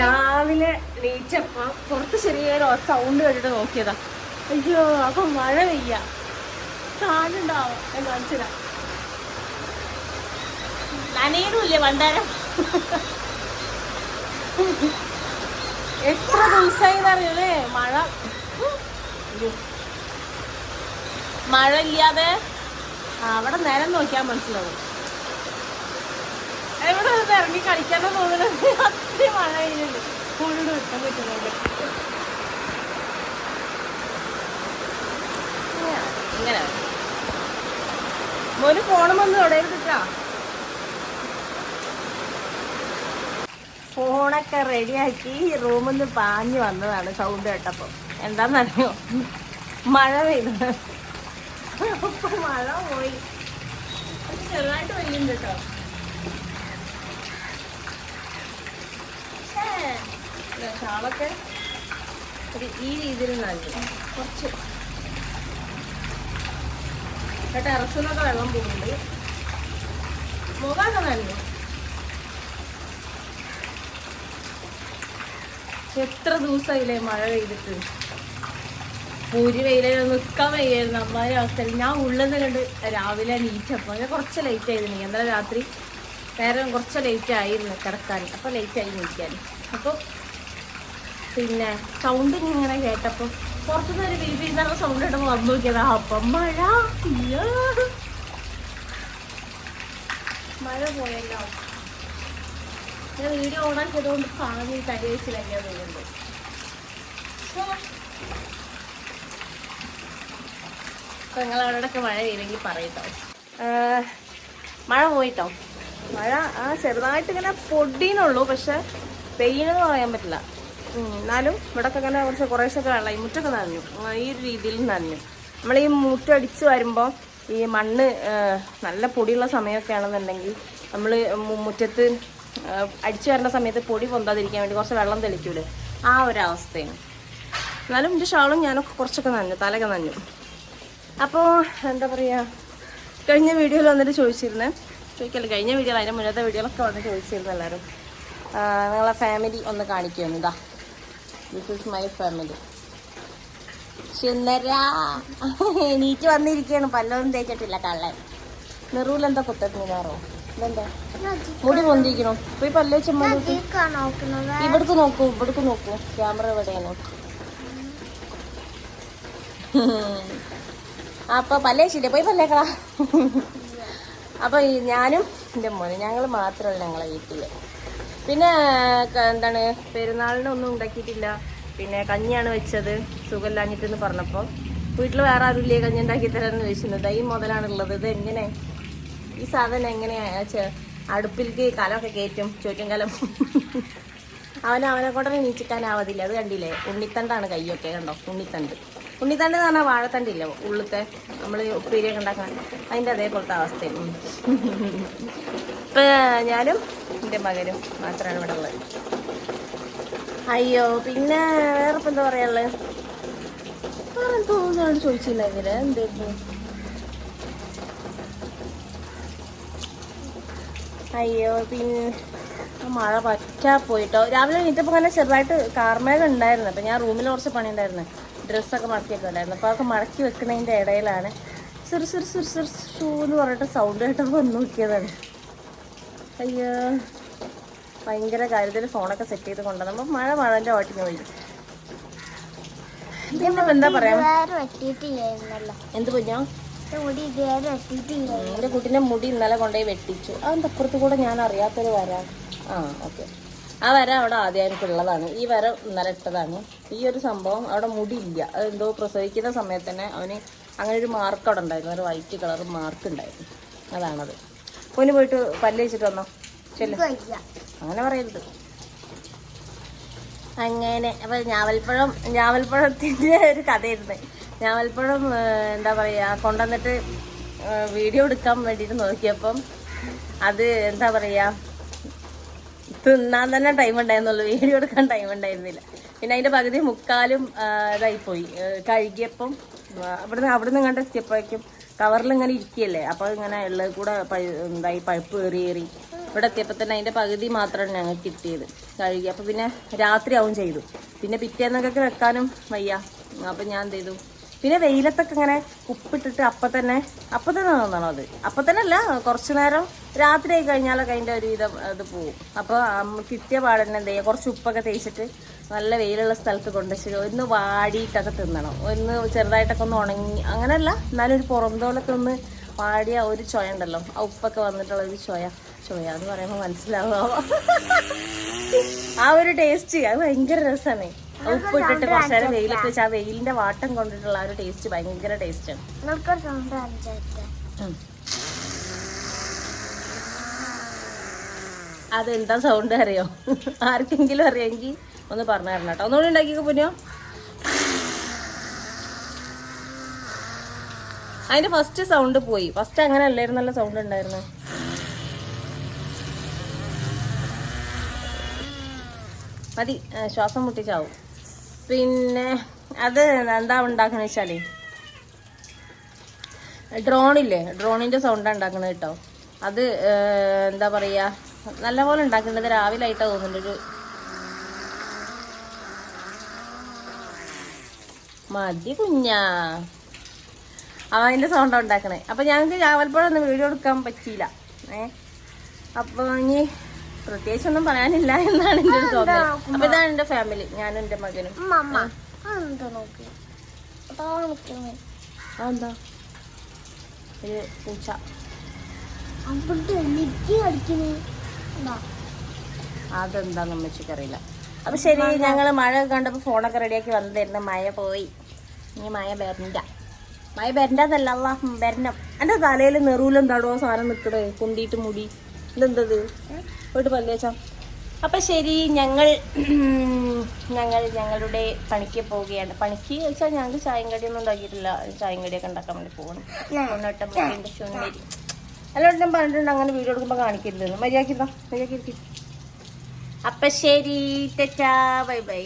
രാവിലെ നീച്ചപ്പോ പുറത്ത് ചെറിയൊരു സൗണ്ട് കേട്ടിട്ട് നോക്കിയതാ. അയ്യോ അപ്പൊ മഴ പെയ്യ കാണുണ്ടാവും. ഞാൻ കാണിച്ചതാ. നനയുന്നില്ലേ വണ്ടാരം. എത്ര ദിവസമായി അറിയല്ലേ മഴ. മഴ ഇല്ലാതെ അവിടെ നേരം നോക്കിയാൽ മനസ്സിലാവും. എവിടെ നിന്ന് ഇറങ്ങി കളിക്കാനോ തോന്നുന്നത്. അത്രയും മഴ കഴിഞ്ഞുണ്ട്. ഫോണിട്ട് വിട്ടാൻ പറ്റുന്നുണ്ട്. ഇങ്ങനെ മോന് ഫോണും വന്ന് തുടരുന്നിട്ടാ. ഫോണൊക്കെ റെഡിയാക്കി റൂമിൽ നിന്ന് പാഞ്ഞു വന്നതാണ് സൗണ്ട് കേട്ടപ്പോ. എന്താന്നറിയോ, മഴ പെയ്തത്. അപ്പൊ മഴ പോയി. ചെറുതായിട്ട് പെയ്യുന്നുണ്ട് കേട്ടോ. ഷാളൊക്കെ ഈ രീതിയിൽ നനഞ്ഞു. കുറച്ച് ടെറസിനൊക്കെ വെള്ളം പോകുന്നുണ്ട്. മുഖമൊക്കെ നനഞ്ഞു. എത്ര ദിവസമായില്ലേ മഴ പെയ്തിട്ട്. പൂരി വെയിലും നിൽക്കാൻ വയ്യായിരുന്നു. അമ്മാതിരി അവസ്ഥയിൽ ഞാൻ ഉള്ളത് കണ്ട് രാവിലെ നീച്ചപ്പോൾ ഞാൻ കുറച്ച് ലേറ്റ് ആയിരുന്നു. ഇന്നലെ രാത്രി നേരം കുറച്ച് ലേറ്റ് ആയിരുന്നു കിടക്കാൻ. അപ്പോൾ ലേറ്റായി നീക്കാൻ. അപ്പോൾ പിന്നെ സൗണ്ട് ഇങ്ങനെ കേട്ടപ്പോൾ പുറത്തുനിന്ന് ഒരു ബീബി എന്നുള്ള സൗണ്ട് ഇടുമ്പോൾ വന്നു നോക്കിയതാ. അപ്പം മഴ മഴ പോയല്ലോ. ഞാൻ വീഡിയോ ഓണാക്കിയതുകൊണ്ട് കാണുന്ന തടി വെച്ചിലൊക്കെ തോന്നുന്നുണ്ട്. അപ്പൊ നിങ്ങളവിടെയൊക്കെ മഴ പെയ്യെങ്കിൽ പറയട്ടോ. മഴ പോയിട്ടോ. മഴ ചെറുതായിട്ട് ഇങ്ങനെ പൊടീനുള്ളൂ. പക്ഷെ പെയ്യണമെന്ന് പറയാൻ പറ്റില്ല. എന്നാലും ഇവിടെയൊക്കെ ഇങ്ങനെ കുറേശ്ശൊക്കെ വെള്ളം. ഈ മുറ്റൊക്കെ നനഞ്ഞു. ഈ ഒരു രീതിയിൽ നനഞ്ഞു. നമ്മൾ ഈ മുറ്റടിച്ച് വരുമ്പോൾ ഈ മണ്ണ് നല്ല പൊടിയുള്ള സമയമൊക്കെ ആണെന്നുണ്ടെങ്കിൽ നമ്മൾ മുറ്റത്ത് അടിച്ചു വരുന്ന സമയത്ത് പൊടി പൊന്താതിരിക്കാൻ വേണ്ടി കുറച്ച് വെള്ളം തെളിക്കൂലേ, ആ ഒരവസ്ഥയാണ്. എന്നാലും എൻ്റെ ഷാളും ഞാനൊക്കെ കുറച്ചൊക്കെ നനഞ്ഞു, തലയൊക്കെ നനഞ്ഞു. അപ്പോൾ എന്താ പറയുക, കഴിഞ്ഞ വീഡിയോയിൽ വന്നിട്ട് ചോദിക്കല്ലേ, കഴിഞ്ഞ വീഡിയോ അതിൻ്റെ മുന്നത്തെ വീഡിയോയിലൊക്കെ വന്ന് ചോദിച്ചിരുന്നു എല്ലാവരും നിങ്ങളെ ഫാമിലി ഒന്ന് കാണിക്കുമെന്ന്. ഇതാ, ദിസ് ഈസ് മൈ ഫാമിലി. സുന്ദര എണീറ്റ് വന്നിരിക്കുകയാണ്. പല്ലൊന്നും തേച്ചിട്ടില്ല കള്ളൻ. നെറൂലെന്താ കുത്തത്തിനാറോ? ഇതെന്താ മുടി പൊന്തിക്കണോ? പോയി പല്ല് ചുമ്മാ ഇവിടേക്ക് നോക്കൂ. ക്യാമറ എവിടെയാണ്? അപ്പൊ പല്ലേച്ചില്ലേ, പോയി പല്ലേക്കളാ. അപ്പൊ ഞാനും എൻ്റെ മോനെ ഞങ്ങൾ മാത്രമല്ല ഞങ്ങളെ വീട്ടില്. പിന്നെ എന്താണ്, പെരുന്നാളിനൊന്നും ഉണ്ടാക്കിയിട്ടില്ല. പിന്നെ കഞ്ഞിയാണ് വെച്ചത്. സുഖമില്ലാഞ്ഞിട്ടെന്ന് പറഞ്ഞപ്പോൾ വീട്ടിൽ വേറെ ആരുമില്ലേ കഞ്ഞി ഉണ്ടാക്കി തരാമെന്ന് ചോദിച്ചിരുന്നത്. ഈ മുതലാണുള്ളത്. ഇത് എങ്ങനെ, ഈ സാധനം എങ്ങനെയാ അടുപ്പിലേക്ക് കലമൊക്കെ കയറ്റും, ചോറ്റും കലം. അവനെ കൊണ്ടന്നെ നീച്ചിക്കാനാവതില്ല. അത് കണ്ടില്ലേ, ഉണ്ണിത്തണ്ടാണ് കൈയൊക്കെ, കണ്ടോ? ഉണ്ണിത്തണ്ട് എന്ന് പറഞ്ഞാൽ വാഴത്തണ്ടില്ല, ഉള്ളിത്തെ നമ്മൾ ഉപ്പേരിയൊക്കെ ഉണ്ടാക്കാൻ, അതിൻ്റെ അതേപോലത്തെ അവസ്ഥയാണ്. ഇപ്പം ഞാനും എൻ്റെ മകനും മാത്രമാണ് ഇവിടെ ഉള്ളത്. അയ്യോ, പിന്നെ വേറെ ഇപ്പം എന്താ പറയാനുള്ളത്? വേറെ തോന്നുന്നു ചോദിച്ചില്ല. ഇതില് എന്തായിരുന്നു? അയ്യോ, പിന്നെ മഴ പറ്റാ പോയിട്ടോ. രാവിലെ എണീറ്റപ്പോൾ അങ്ങനെ ചെറുതായിട്ട് കാർമേഘം ഉണ്ടായിരുന്നു. അപ്പം ഞാൻ റൂമിൽ കുറച്ച് പണി ഉണ്ടായിരുന്നു, ഡ്രസ്സൊക്കെ മടക്കിയൊക്കെ ഉണ്ടായിരുന്നു. അപ്പോൾ അതൊക്കെ മടക്കി വെക്കുന്നതിൻ്റെ ഇടയിലാണ് സിർ ഷൂ എന്ന് പറഞ്ഞിട്ട് സൗണ്ട് കേട്ടപ്പോൾ വന്ന് നോക്കിയതാണ്. അയ്യോ, ഭയങ്കര കാര്യത്തിൽ ഫോണൊക്കെ സെറ്റ് ചെയ്ത് കൊണ്ടുവന്നപ്പോൾ മഴൻ്റെ വാട്ടിന് പോയി. ഇതിപ്പോൾ എന്താ പറയാ, എന്ത് കുഞ്ഞോ? എൻ്റെ കുട്ടീൻ്റെ മുടി ഇന്നലെ കൊണ്ടുപോയി വെട്ടിച്ചു. അതിൻ്റെ അപ്പുറത്ത് കൂടെ ഞാൻ അറിയാത്തൊരു വര. ഓക്കെ, ആ വര അവിടെ ആദ്യം എനിക്കുള്ളതാണ്. ഈ വര ഇന്നലെ ഇട്ടതാണ്. ഈ ഒരു സംഭവം അവിടെ മുടിയില്ല. അതെന്തോ പ്രസവിക്കുന്ന സമയത്ത് തന്നെ അവന് അങ്ങനെ ഒരു മാർക്ക് അവിടെ ഉണ്ടായിരുന്നു, ഒരു വൈറ്റ് കളർ മാർക്ക് ഉണ്ടായിരുന്നു. അതാണത്. പൊന്നു പോയിട്ട് പല്ല് വെച്ചിട്ട് വന്നോ? ചെല്ലു, അങ്ങനെ പറയരുത്. അങ്ങനെ അപ്പോൾ ഞാവൽപ്പഴത്തിൻ്റെ ഒരു കഥയായിരുന്നു. ഞാവൽപ്പഴം എന്താ പറയുക, കൊണ്ടുവന്നിട്ട് വീഡിയോ എടുക്കാൻ വേണ്ടിയിട്ട് നോക്കിയപ്പം അത് എന്താ പറയുക, തിന്നാൻ തന്നെ ടൈം ഉണ്ടായിരുന്നുള്ളൂ, വീഡിയോ എടുക്കാൻ ടൈം ഉണ്ടായിരുന്നില്ല. പിന്നെ അതിൻ്റെ പകുതി മുക്കാലും ഇതായിപ്പോയി. കഴുകിയപ്പം അവിടുന്ന് കണ്ട് എത്തിയപ്പോഴേക്കും കവറിൽ ഇങ്ങനെ ഇരിക്കുകയല്ലേ, അപ്പോൾ ഇങ്ങനെ ഉള്ളത് കൂടെ എന്തായി പഴുപ്പ് ഏറി ഇവിടെ എത്തിയപ്പോൾ തന്നെ അതിൻ്റെ പകുതി മാത്രമാണ് ഞങ്ങൾക്ക് കിട്ടിയത് കഴുകി. അപ്പോൾ പിന്നെ രാത്രിയാവും ചെയ്തു. പിന്നെ പിറ്റേന്നൊക്കെ വെക്കാനും വയ്യ. അപ്പം ഞാൻ എന്ത് ചെയ്തു, പിന്നെ വെയിലത്തൊക്കെ ഇങ്ങനെ ഉപ്പിട്ടിട്ട് അപ്പം തന്നെ നന്നാണോ അത്? അപ്പം തന്നെ അല്ല, കുറച്ച് നേരം രാത്രി ആയി കഴിഞ്ഞാലൊക്കെ അതിൻ്റെ ഒരു വിധം അത് പോവും. അപ്പോൾ കിട്ടിയ പാടന്നെ എന്ത് ചെയ്യുക, കുറച്ച് ഉപ്പൊക്കെ തേച്ചിട്ട് നല്ല വെയിലുള്ള സ്ഥലത്ത് കൊണ്ടുവച്ചിട്ട് ഒന്ന് വാടിയിട്ടൊക്കെ തിന്നണം. ഒന്ന് ചെറുതായിട്ടൊക്കെ ഒന്ന് ഉണങ്ങി, അങ്ങനെയല്ല എന്നാലും ഒരു പുറന്തോലൊക്കെ ഒന്ന് വാടിയ ഒരു ചൊയ ഉണ്ടല്ലോ, ആ ഉപ്പൊക്കെ വന്നിട്ടുള്ള ഒരു ചൊയ എന്ന് പറയുമ്പോൾ മനസ്സിലാവുക ആ ഒരു ടേസ്റ്റ്. അത് ഭയങ്കര രസമാണ്. ഉപ്പിട്ടിട്ട് കുറച്ച് നേരം വെയിലത്ത് വെച്ച് ആ വെയിലിന്റെ വാട്ടം കൊണ്ടിട്ടുള്ള ആ ഒരു ടേസ്റ്റ് ഭയങ്കര ടേസ്റ്റാണ്. അതെന്താ സൗണ്ട് അറിയോ? ആർക്കെങ്കിലും അറിയാമെങ്കിൽ ഒന്ന് പറഞ്ഞു തരണം കേട്ടോ. ഒന്നുകൂടി ഉണ്ടാക്കിയൊക്കെ പോരോ. അതിന്റെ ഫസ്റ്റ് സൗണ്ട് പോയി. ഫസ്റ്റ് അങ്ങനെ അല്ലായിരുന്നല്ലോ സൗണ്ട് ഉണ്ടായിരുന്നു. മതി, ശ്വാസം മുട്ടിച്ചാവും. പിന്നെ അത് എന്താ ഉണ്ടാക്കണെന്ന് വെച്ചാല് ഡ്രോണില്ലേ, ഡ്രോണിന്റെ സൗണ്ടാണ് ഉണ്ടാക്കണത് കേട്ടോ. അത് എന്താ പറയാ, നല്ലപോലെ ഉണ്ടാക്കേണ്ടത് രാവിലെ ആയിട്ടാ തോന്നുന്നുണ്ട്. മതി കുഞ്ഞാ, അതിന്റെ സൗണ്ടാ ഉണ്ടാക്കണേ. അപ്പൊ ഞങ്ങൾക്ക് രാവിലെപ്പോഴൊന്നും വീഡിയോ എടുക്കാൻ പറ്റിയില്ല. അപ്പൊ ഇനി പ്രത്യേകിച്ചൊന്നും പറയാനില്ല എന്നാണ് എൻ്റെ ഒരു തോന്നൽ. അപ്പൊ ഇതാണ് എന്റെ ഫാമിലി, ഞാനും എന്റെ മകനും. അതെന്താ ഒരു പൂച്ച അതെന്താന്ന് അമ്മച്ചിക്കറിയില്ല. അപ്പൊ ശരി, ഞങ്ങള് മഴ കണ്ടപ്പോ ഫോണൊക്കെ റെഡിയാക്കി വന്നതായിരുന്നു. മഴ പോയി, ഇനി മഴ വരണ്ടതല്ല വരണം. എന്റെ തലയിൽ നെറൂലെന്താടോ സാധനം നിൽക്കണേ, കുന്തിയിട്ട് മുടി. ഇതെന്തത് പോയിട്ട് പല്ലേച്ചാ. അപ്പൊ ശരി, ഞങ്ങളുടെ പണിക്ക് പോവുകയാണ്. പണിക്ക് വെച്ചാൽ ഞങ്ങൾക്ക് ചായം കടിയൊന്നും ഉണ്ടാക്കിയിട്ടില്ല. ചായം കടിയൊക്കെ ഉണ്ടാക്കാൻ വേണ്ടി പോകണം. എല്ലാവരും പറഞ്ഞിട്ടുണ്ട് അങ്ങനെ വീഡിയോ എടുക്കുമ്പോൾ കാണിക്കരുതെന്ന്. മര്യാദക്കിരുതാ. അപ്പൊ ശരി, ടാറ്റാ, ബൈ ബൈ.